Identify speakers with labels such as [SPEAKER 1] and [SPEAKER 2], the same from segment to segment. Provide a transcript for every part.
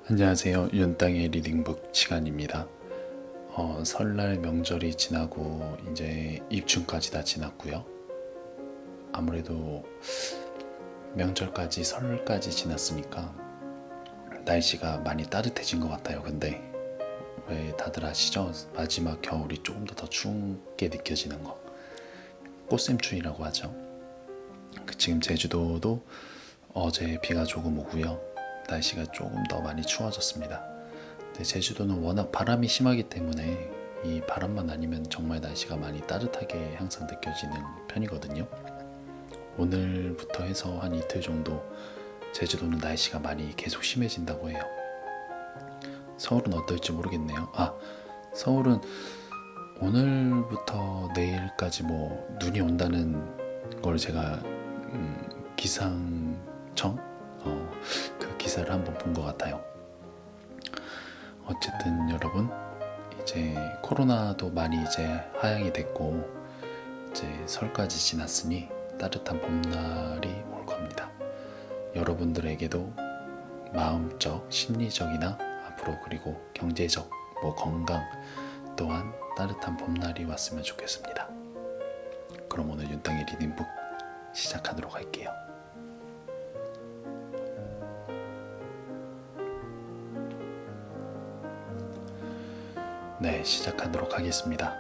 [SPEAKER 1] 안녕하세요. 윤땅의 리딩북 시간입니다. 설날 명절이 지나고 이제 입춘까지 다 지났고요. 아무래도 명절까지 설까지 지났으니까 날씨가 많이 따뜻해진 것 같아요. 근데 왜 다들 아시죠? 마지막 겨울이 조금 더 춥게 느껴지는 거, 꽃샘추위라고 하죠. 지금 제주도도 어제 비가 조금 오고요. 날씨가 조금 더 많이 추워졌습니다. 근데 제주도는 워낙 바람이 심하기 때문에 이 바람만 아니면 정말 날씨가 많이 따뜻하게 항상 느껴지는 편이거든요. 오늘부터 해서 한 이틀 정도 제주도는 날씨가 많이 계속 심해진다고 해요. 서울은 어떨지 모르겠네요. 서울은 오늘부터 내일까지 눈이 온다는 걸 제가 기상청 그 기사를 한번 본 것 같아요. 어쨌든 여러분, 이제 코로나도 많이 이제 하향이 됐고 이제 설까지 지났으니 따뜻한 봄날이 올 겁니다. 여러분들에게도 마음적, 심리적이나 앞으로 그리고 경제적, 건강 또한 따뜻한 봄날이 왔으면 좋겠습니다. 그럼 오늘 윤땅의 리딩북 시작하도록 할게요. 네, 시작하도록 하겠습니다.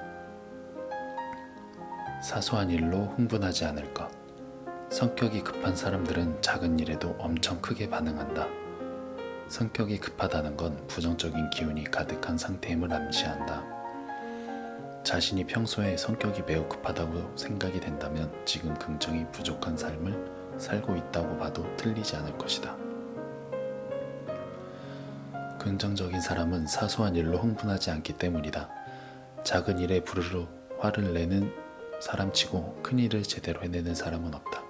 [SPEAKER 1] 사소한 일로 흥분하지 않을 것. 성격이 급한 사람들은 작은 일에도 엄청 크게 반응한다. 성격이 급하다는 건 부정적인 기운이 가득한 상태임을 암시한다. 자신이 평소에 성격이 매우 급하다고 생각이 된다면 지금 긍정이 부족한 삶을 살고 있다고 봐도 틀리지 않을 것이다. 긍정적인 사람은 사소한 일로 흥분하지 않기 때문이다. 작은 일에 부르르 화를 내는 사람치고 큰 일을 제대로 해내는 사람은 없다.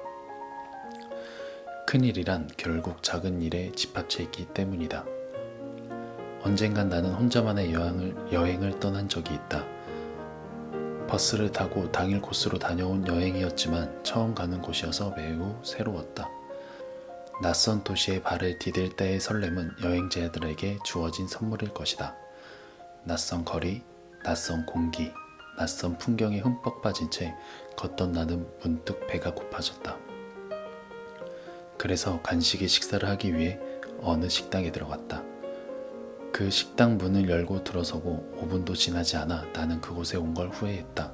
[SPEAKER 1] 큰 일이란 결국 작은 일에 집합체 있기 때문이다. 언젠간 나는 혼자만의 여행을 떠난 적이 있다. 버스를 타고 당일 코스로 다녀온 여행이었지만 처음 가는 곳이어서 매우 새로웠다. 낯선 도시에 발을 디딜 때의 설렘은 여행자들에게 주어진 선물일 것이다. 낯선 거리, 낯선 공기, 낯선 풍경에 흠뻑 빠진 채 걷던 나는 문득 배가 고파졌다. 그래서 간식의 식사를 하기 위해 어느 식당에 들어갔다. 그 식당 문을 열고 들어서고 5분도 지나지 않아 나는 그곳에 온 걸 후회했다.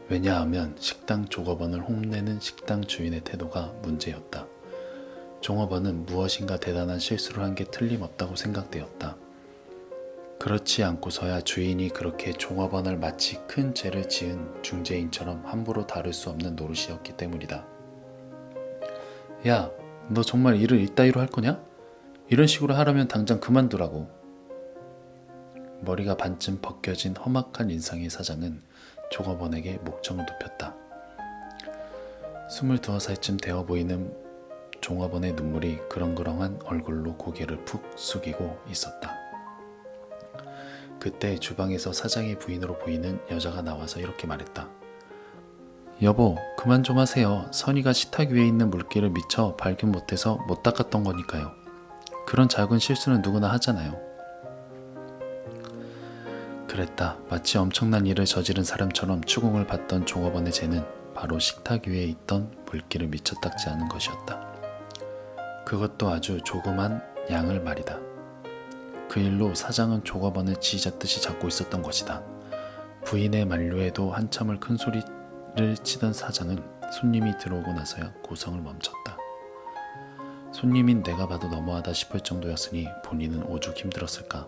[SPEAKER 1] 왜냐하면 식당 종업원을 홈내는 식당 주인의 태도가 문제였다. 종업원은 무엇인가 대단한 실수를 한 게 틀림없다고 생각되었다. 그렇지 않고서야 주인이 그렇게 종업원을 마치 큰 죄를 지은 중죄인처럼 함부로 다룰 수 없는 노릇이었기 때문이다. 야, 너 정말 일을 이따위로 할 거냐? 이런 식으로 하려면 당장 그만두라고. 머리가 반쯤 벗겨진 험악한 인상의 사장은 종업원에게 목청을 눕혔다. 22살쯤 되어 보이는 종업원의 눈물이 그렁그렁한 얼굴로 고개를 푹 숙이고 있었다. 그때 주방에서 사장의 부인으로 보이는 여자가 나와서 이렇게 말했다. 여보, 그만 좀 하세요. 선이가 식탁 위에 있는 물기를 미처 발견 못해서 못 닦았던 거니까요. 그런 작은 실수는 누구나 하잖아요. 그랬다. 마치 엄청난 일을 저지른 사람처럼 추궁을 받던 종업원의 죄는 바로 식탁 위에 있던 물기를 미처 닦지 않은 것이었다. 그것도 아주 조그만 양을 말이다. 그 일로 사장은 종업원을 쥐잡듯이 잡고 있었던 것이다. 부인의 만류에도 한참을 큰 소리를 치던 사장은 손님이 들어오고 나서야 고성을 멈췄다. 손님인 내가 봐도 너무하다 싶을 정도였으니 본인은 오죽 힘들었을까.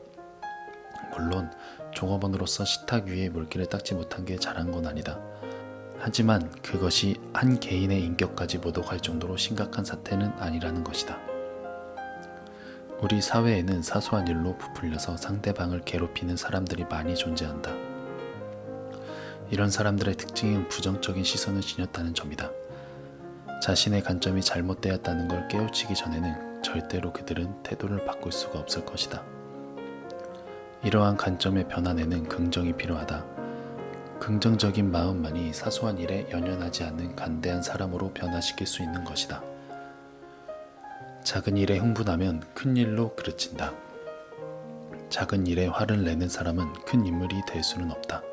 [SPEAKER 1] 물론 종업원으로서 식탁 위에 물기를 닦지 못한 게 잘한 건 아니다. 하지만 그것이 한 개인의 인격까지 모독할 정도로 심각한 사태는 아니라는 것이다. 우리 사회에는 사소한 일로 부풀려서 상대방을 괴롭히는 사람들이 많이 존재한다. 이런 사람들의 특징은 부정적인 시선을 지녔다는 점이다. 자신의 관점이 잘못되었다는 걸 깨우치기 전에는 절대로 그들은 태도를 바꿀 수가 없을 것이다. 이러한 관점의 변환에는 긍정이 필요하다. 긍정적인 마음만이 사소한 일에 연연하지 않는 관대한 사람으로 변화시킬 수 있는 것이다. 작은 일에 흥분하면 큰 일로 그르친다. 작은 일에 화를 내는 사람은 큰 인물이 될 수는 없다.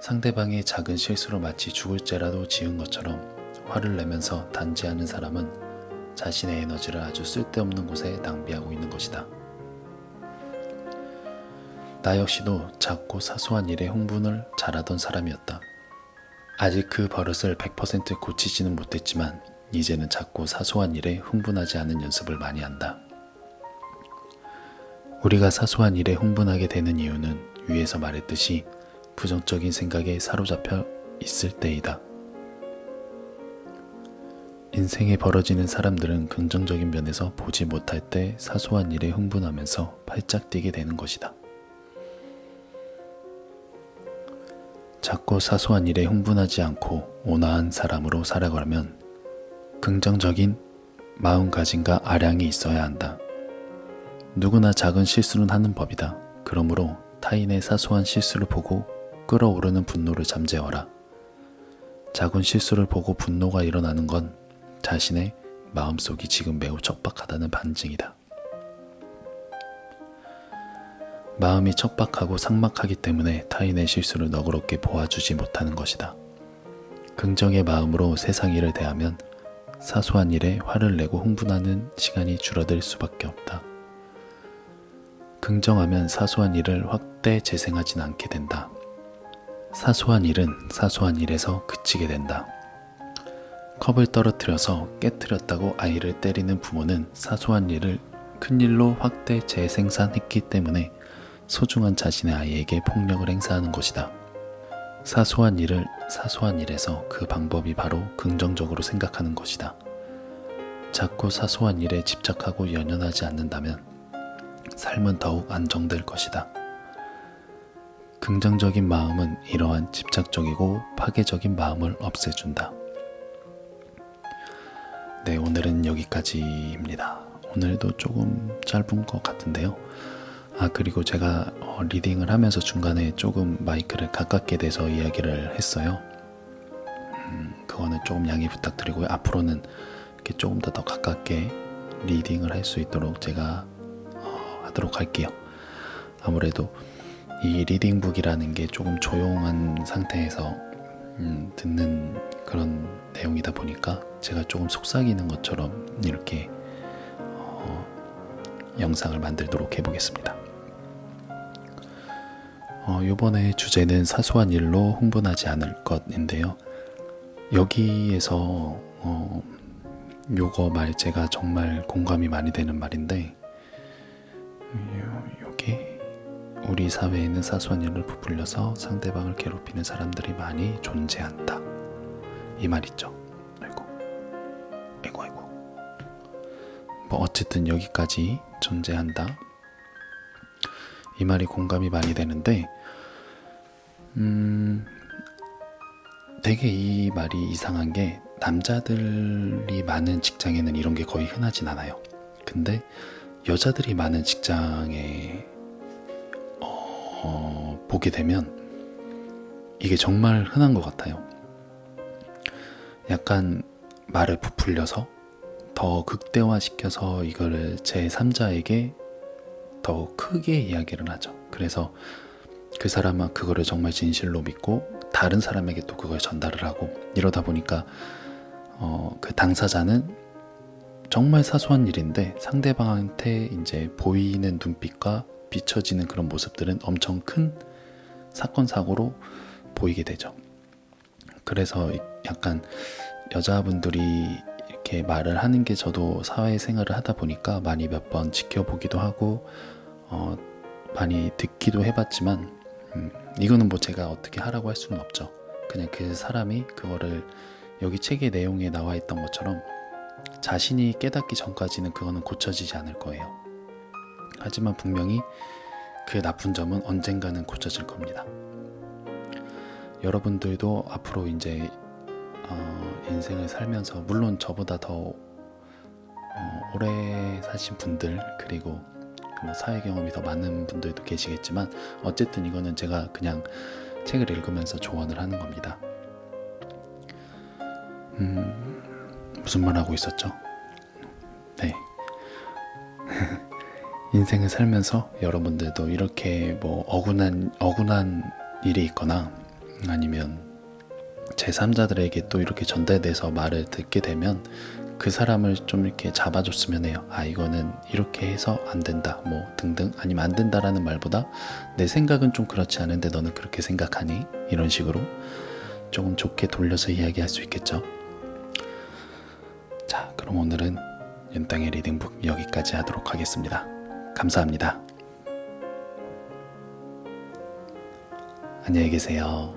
[SPEAKER 1] 상대방의 작은 실수로 마치 죽을 죄라도 지은 것처럼 화를 내면서 단죄하는 사람은 자신의 에너지를 아주 쓸데없는 곳에 낭비하고 있는 것이다. 나 역시도 작고 사소한 일에 흥분을 잘하던 사람이었다. 아직 그 버릇을 100% 고치지는 못했지만 이제는 작고 사소한 일에 흥분하지 않은 연습을 많이 한다. 우리가 사소한 일에 흥분하게 되는 이유는 위에서 말했듯이 부정적인 생각에 사로잡혀 있을 때이다. 인생에 벌어지는 사람들은 긍정적인 면에서 보지 못할 때 사소한 일에 흥분하면서 팔짝 뛰게 되는 것이다. 작고 사소한 일에 흥분하지 않고 온화한 사람으로 살아가려면 긍정적인 마음가짐과 아량이 있어야 한다. 누구나 작은 실수는 하는 법이다. 그러므로 타인의 사소한 실수를 보고 끓어오르는 분노를 잠재워라. 작은 실수를 보고 분노가 일어나는 건 자신의 마음속이 지금 매우 척박하다는 반증이다. 마음이 척박하고 삭막하기 때문에 타인의 실수를 너그럽게 보아주지 못하는 것이다. 긍정의 마음으로 세상 일을 대하면 사소한 일에 화를 내고 흥분하는 시간이 줄어들 수밖에 없다. 긍정하면 사소한 일을 확대 재생하진 않게 된다. 사소한 일은 사소한 일에서 그치게 된다. 컵을 떨어뜨려서 깨트렸다고 아이를 때리는 부모는 사소한 일을 큰일로 확대 재생산했기 때문에 소중한 자신의 아이에게 폭력을 행사하는 것이다. 사소한 일을 사소한 일에서 그 방법이 바로 긍정적으로 생각하는 것이다. 작고 사소한 일에 집착하고 연연하지 않는다면 삶은 더욱 안정될 것이다. 긍정적인 마음은 이러한 집착적이고 파괴적인 마음을 없애준다. 네, 오늘은 여기까지입니다. 오늘도 조금 짧은 것 같은데요. 그리고 제가 리딩을 하면서 중간에 조금 마이크를 가깝게 대서 이야기를 했어요. 그거는 조금 양해 부탁드리고요. 앞으로는 이렇게 조금 더 가깝게 리딩을 할 수 있도록 제가 하도록 할게요. 아무래도 이 리딩북이라는 게 조금 조용한 상태에서 듣는 그런 내용이다 보니까 제가 조금 속삭이는 것처럼 이렇게 영상을 만들도록 해보겠습니다. 이번에 주제는 사소한 일로 흥분하지 않을 것인데요. 여기에서 요거 말 제가 정말 공감이 많이 되는 말인데, 요게 우리 사회에는 사소한 일을 부풀려서 상대방을 괴롭히는 사람들이 많이 존재한다. 이 말 있죠. 아이고. 뭐 어쨌든 여기까지 존재한다. 이 말이 공감이 많이 되는데, 되게 이 말이 이상한 게 남자들이 많은 직장에는 이런 게 거의 흔하진 않아요. 근데 여자들이 많은 직장에 보게 되면 이게 정말 흔한 것 같아요. 약간 말을 부풀려서 더 극대화시켜서 이거를 제3자에게 더 크게 이야기를 하죠. 그래서 그 사람은 그거를 정말 진실로 믿고 다른 사람에게 또 그걸 전달을 하고, 이러다 보니까 그 당사자는 정말 사소한 일인데 상대방한테 이제 보이는 눈빛과 비춰지는 그런 모습들은 엄청 큰 사건 사고로 보이게 되죠. 그래서 약간 여자분들이 이렇게 말을 하는 게 저도 사회생활을 하다 보니까 많이 몇 번 지켜보기도 하고 많이 듣기도 해봤지만 이거는 뭐 제가 어떻게 하라고 할 수는 없죠. 그냥 그 사람이 그거를 여기 책의 내용에 나와 있던 것처럼 자신이 깨닫기 전까지는 그거는 고쳐지지 않을 거예요. 하지만 분명히 그 나쁜 점은 언젠가는 고쳐질 겁니다. 여러분들도 앞으로 이제 인생을 살면서, 물론 저보다 더 오래 사신 분들, 그리고 사회 경험이 더 많은 분들도 계시겠지만, 어쨌든 이거는 제가 그냥 책을 읽으면서 조언을 하는 겁니다. 무슨 말 하고 있었죠? 네. 인생을 살면서 여러분들도 이렇게 뭐 억울한 일이 있거나 아니면 제3자들에게 또 이렇게 전달돼서 말을 듣게 되면 그 사람을 좀 이렇게 잡아줬으면 해요. 아, 이거는 이렇게 해서 안 된다, 뭐 등등. 아니면 안 된다라는 말보다 내 생각은 좀 그렇지 않은데 너는 그렇게 생각하니? 이런 식으로 조금 좋게 돌려서 이야기할 수 있겠죠. 자, 그럼 오늘은 윤땅의 리딩북 여기까지 하도록 하겠습니다. 감사합니다. 안녕히 계세요.